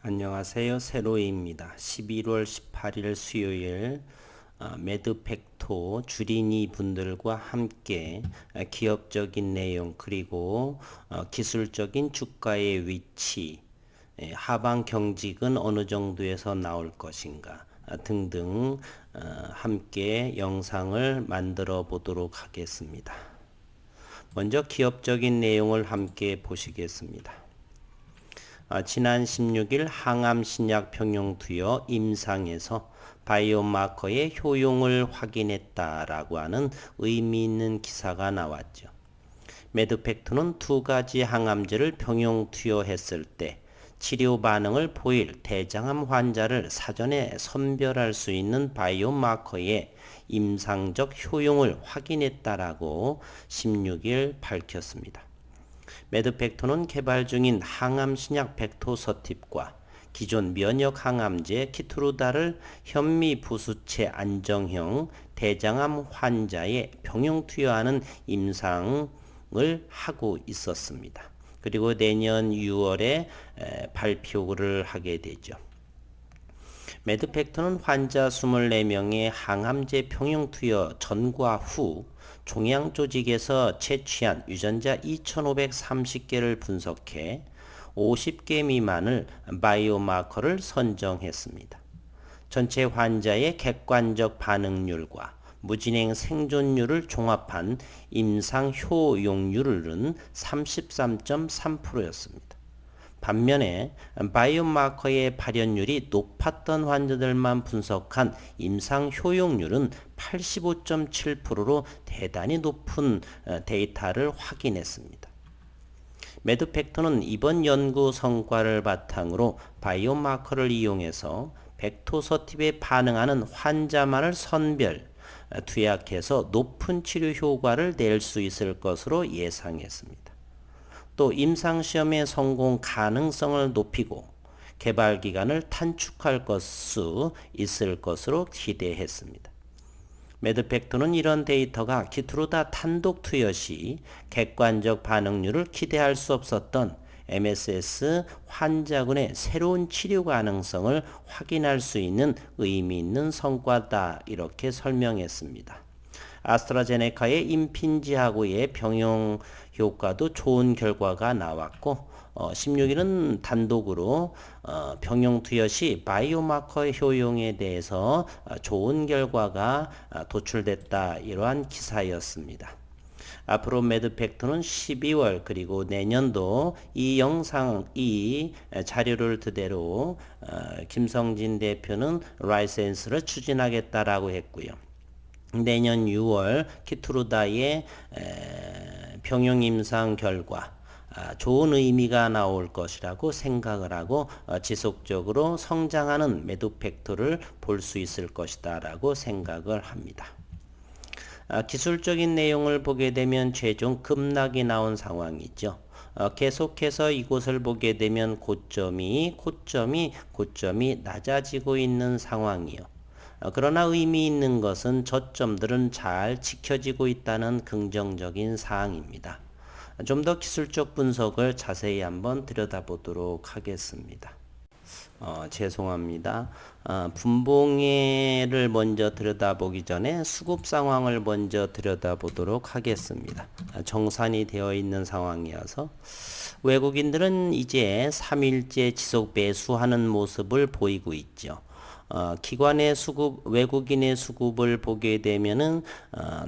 안녕하세요. 세로이입니다. 11월 18일 수요일 매드팩토 주린이 분들과 함께 기업적인 내용 그리고 기술적인 주가의 위치, 하방 경직은 어느 정도에서 나올 것인가 등등 함께 영상을 만들어 보도록 하겠습니다. 먼저 기업적인 내용을 함께 보시겠습니다. 지난 16일 항암신약 평형투여 임상에서 바이오마커의 효용을 확인했다라고 하는 의미 있는 기사가 나왔죠. 매드팩토는 두 가지 항암제를 병용투여했을 때 치료 반응을 보일 대장암 환자를 사전에 선별할 수 있는 바이오마커의 임상적 효용을 확인했다라고 16일 밝혔습니다. 매드팩토는 개발 중인 항암 신약 벡토서팁과 기존 면역 항암제 키트루다를 현미 부수체 안정형 대장암 환자에 병용 투여하는 임상을 하고 있었습니다. 그리고 내년 6월에 발표를 하게 되죠. 매드팩토는 환자 24명의 항암제 병용 투여 전과 후 종양 조직에서 채취한 유전자 2530개를 분석해 50개 미만을 바이오마커를 선정했습니다. 전체 환자의 객관적 반응률과 무진행 생존율을 종합한 임상 효용률은 33.3%였습니다. 반면에 바이오마커의 발현율이 높았던 환자들만 분석한 임상 효용률은 85.7%로 대단히 높은 데이터를 확인했습니다. 매드팩토는 이번 연구 성과를 바탕으로 바이오마커를 이용해서 벡토서팁에 반응하는 환자만을 선별, 투약해서 높은 치료 효과를 낼 수 있을 것으로 예상했습니다. 또 임상시험의 성공 가능성을 높이고 개발 기간을 단축할 수 있을 것으로 기대했습니다. 매드팩토는 이런 데이터가 키트루다 단독 투여 시 객관적 반응률을 기대할 수 없었던 MSS 환자군의 새로운 치료 가능성을 확인할 수 있는 의미 있는 성과다 이렇게 설명했습니다. 아스트라제네카의 임핀지하고의 병용 효과도 좋은 결과가 나왔고 16일은 단독으로 병용 투여 시 바이오마커 효용에 대해서 좋은 결과가 도출됐다 이러한 기사였습니다. 앞으로 매드팩토는 12월 그리고 내년도 이 자료를 그대로 김성진 대표는 라이센스를 추진하겠다라고 했고요. 내년 6월 키트루다의 병용 임상 결과 좋은 의미가 나올 것이라고 생각을 하고 지속적으로 성장하는 매드팩토를 볼 수 있을 것이다 라고 생각을 합니다. 기술적인 내용을 보게 되면 최종 급락이 나온 상황이죠. 계속해서 이곳을 보게 되면 고점이 낮아지고 있는 상황이요. 그러나 의미 있는 것은 저점들은 잘 지켜지고 있다는 긍정적인 사항입니다. 좀 더 기술적 분석을 자세히 한번 들여다보도록 하겠습니다. 죄송합니다. 분봉해를 먼저 들여다보기 전에 수급 상황을 먼저 들여다보도록 하겠습니다. 정산이 되어 있는 상황이어서 외국인들은 이제 3일째 지속 매수하는 모습을 보이고 있죠. 기관의 수급, 외국인의 수급을 보게 되면은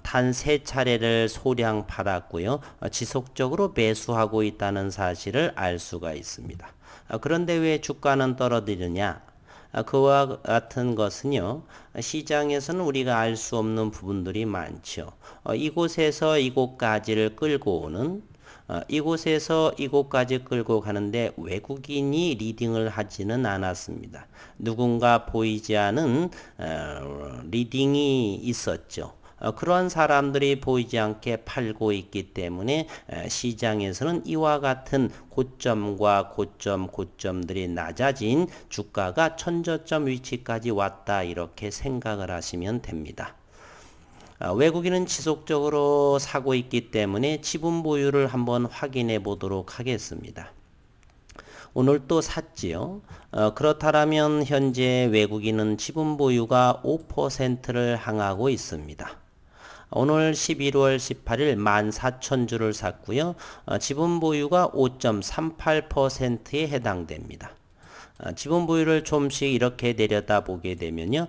단 3차례를 소량 팔았고요. 지속적으로 매수하고 있다는 사실을 알 수가 있습니다. 그런데 왜 주가는 떨어지느냐? 그와 같은 것은요, 시장에서는 우리가 알 수 없는 부분들이 많죠. 이곳에서 이곳까지를 끌고 오는 이곳에서 이곳까지 끌고 가는데 외국인이 리딩을 하지는 않았습니다. 누군가 보이지 않은 리딩이 있었죠. 그러한 사람들이 보이지 않게 팔고 있기 때문에 시장에서는 이와 같은 고점과 고점들이 낮아진 주가가 천저점 위치까지 왔다 이렇게 생각을 하시면 됩니다. 외국인은 지속적으로 사고 있기 때문에 지분 보유를 한번 확인해 보도록 하겠습니다. 오늘 또 샀지요. 그렇다면 현재 외국인은 지분 보유가 5%를 향하고 있습니다. 오늘 11월 18일 14,000주를 샀고요. 지분 보유가 5.38%에 해당됩니다. 지분 보유를 좀씩 이렇게 내려다보게 되면요.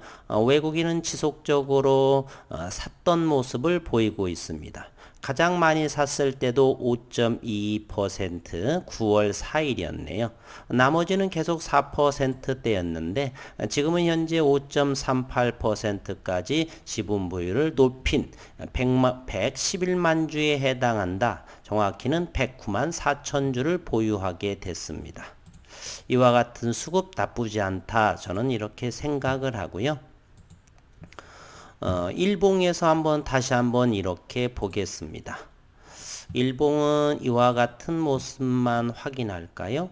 외국인은 지속적으로 샀던 모습을 보이고 있습니다. 가장 많이 샀을 때도 5.22% 9월 4일이었네요. 나머지는 계속 4%대였는데 지금은 현재 5.38%까지 지분 보유를 높인 111만 주에 해당한다. 정확히는 109만 4천 주를 보유하게 됐습니다. 이와 같은 수급 나쁘지 않다. 저는 이렇게 생각을 하고요. 일봉에서 다시 한번 이렇게 보겠습니다. 일봉은 이와 같은 모습만 확인할까요?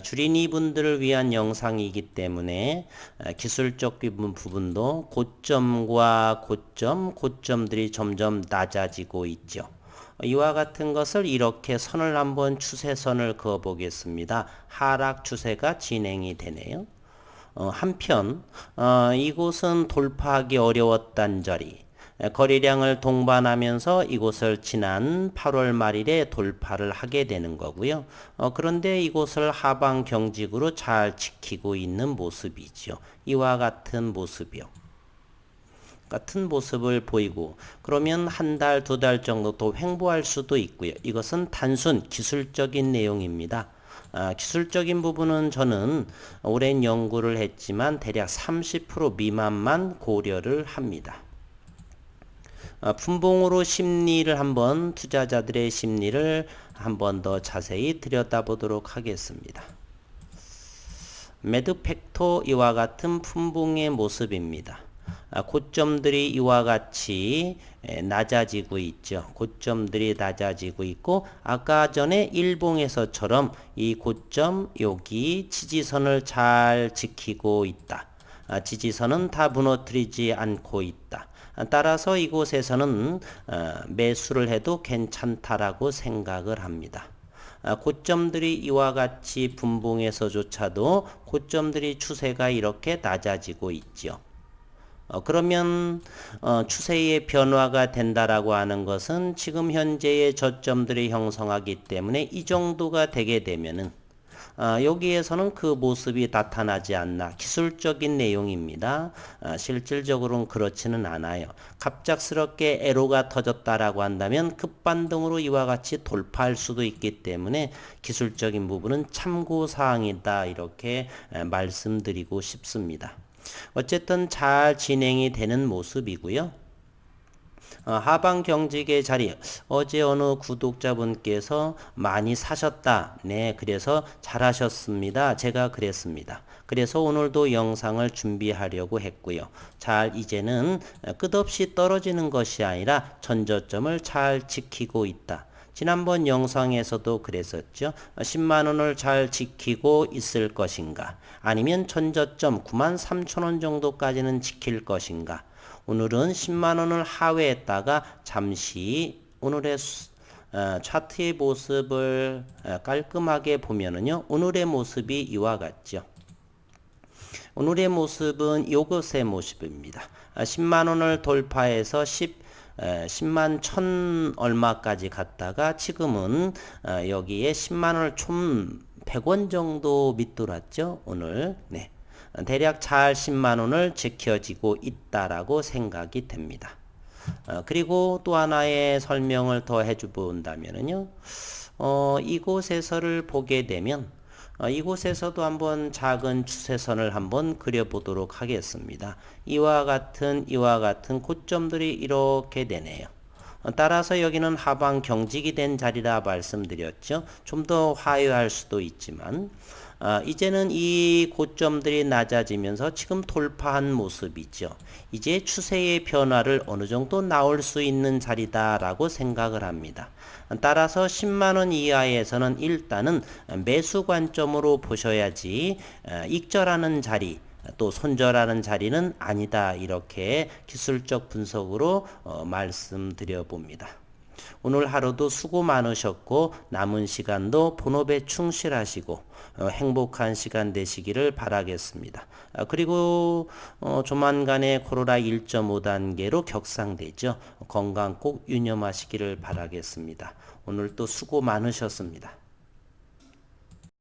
주린이 분들을 위한 영상이기 때문에 기술적 부분도 고점과 고점들이 점점 낮아지고 있죠. 이와 같은 것을 이렇게 선을 한번 추세선을 그어 보겠습니다. 하락 추세가 진행이 되네요. 한편 이곳은 돌파하기 어려웠단 자리, 거래량을 동반하면서 이곳을 지난 8월 말일에 돌파를 하게 되는 거고요. 그런데 이곳을 하방 경직으로 잘 지키고 있는 모습이죠. 이와 같은 모습이요. 같은 모습을 보이고 그러면 한 달, 두 달 정도 더 횡보할 수도 있고요. 이것은 단순 기술적인 내용입니다. 기술적인 부분은 저는 오랜 연구를 했지만 대략 30% 미만만 고려를 합니다. 분봉으로 심리를 한번 투자자들의 심리를 한번 더 자세히 들여다보도록 하겠습니다. 매드팩토 이와 같은 분봉의 모습입니다. 고점들이 이와 같이 낮아지고 있죠. 고점들이 낮아지고 있고 아까 전에 일봉에서처럼 이 고점 여기 지지선을 잘 지키고 있다. 지지선은 다 무너뜨리지 않고 있다. 따라서 이곳에서는 매수를 해도 괜찮다라고 생각을 합니다. 고점들이 이와 같이 분봉에서조차도 고점들이 추세가 이렇게 낮아지고 있죠. 그러면 추세의 변화가 된다라고 하는 것은 지금 현재의 저점들이 형성하기 때문에 이 정도가 되게 되면은 여기에서는 그 모습이 나타나지 않나 기술적인 내용입니다. 실질적으로는 그렇지는 않아요. 갑작스럽게 에러가 터졌다라고 한다면 급반등으로 이와 같이 돌파할 수도 있기 때문에 기술적인 부분은 참고사항이다 이렇게 말씀드리고 싶습니다. 어쨌든 잘 진행이 되는 모습이고요. 하방 경직의 자리 어제 어느 구독자분께서 많이 사셨다. 네, 그래서 잘하셨습니다. 제가 그랬습니다. 그래서 오늘도 영상을 준비하려고 했고요. 잘 이제는 끝없이 떨어지는 것이 아니라 전저점을 잘 지키고 있다. 지난번 영상에서도 그랬었죠. 10만원을 잘 지키고 있을 것인가 아니면 전저점 93,000원 정도까지는 지킬 것인가. 오늘은 10만원을 하회했다가 잠시 오늘의 차트의 모습을 깔끔하게 보면은요. 오늘의 모습이 이와 같죠. 오늘의 모습은 이것의 모습입니다. 10만원을 돌파해서 10만 1,000 얼마까지 갔다가 지금은 여기에 10만원을 좀 100원 정도 밑돌았죠. 오늘. 네. 대략 잘 10만원을 지켜지고 있다라고 생각이 됩니다. 그리고 또 하나의 설명을 더 해주 본다면요. 이곳에서를 보게 되면 이곳에서도 한번 작은 추세선을 한번 그려보도록 하겠습니다. 이와 같은 고점들이 이렇게 되네요. 따라서 여기는 하방 경직이 된 자리라 말씀드렸죠. 좀 더 화요할 수도 있지만 이제는 이 고점들이 낮아지면서 지금 돌파한 모습이죠. 이제 추세의 변화를 어느 정도 나올 수 있는 자리다라고 생각을 합니다. 따라서 10만원 이하에서는 일단은 매수 관점으로 보셔야지 익절하는 자리 또 손절하는 자리는 아니다. 이렇게 기술적 분석으로 말씀드려 봅니다. 오늘 하루도 수고 많으셨고 남은 시간도 본업에 충실하시고 행복한 시간 되시기를 바라겠습니다. 그리고 조만간에 코로나 1.5단계로 격상되죠. 건강 꼭 유념하시기를 바라겠습니다. 오늘 또 수고 많으셨습니다.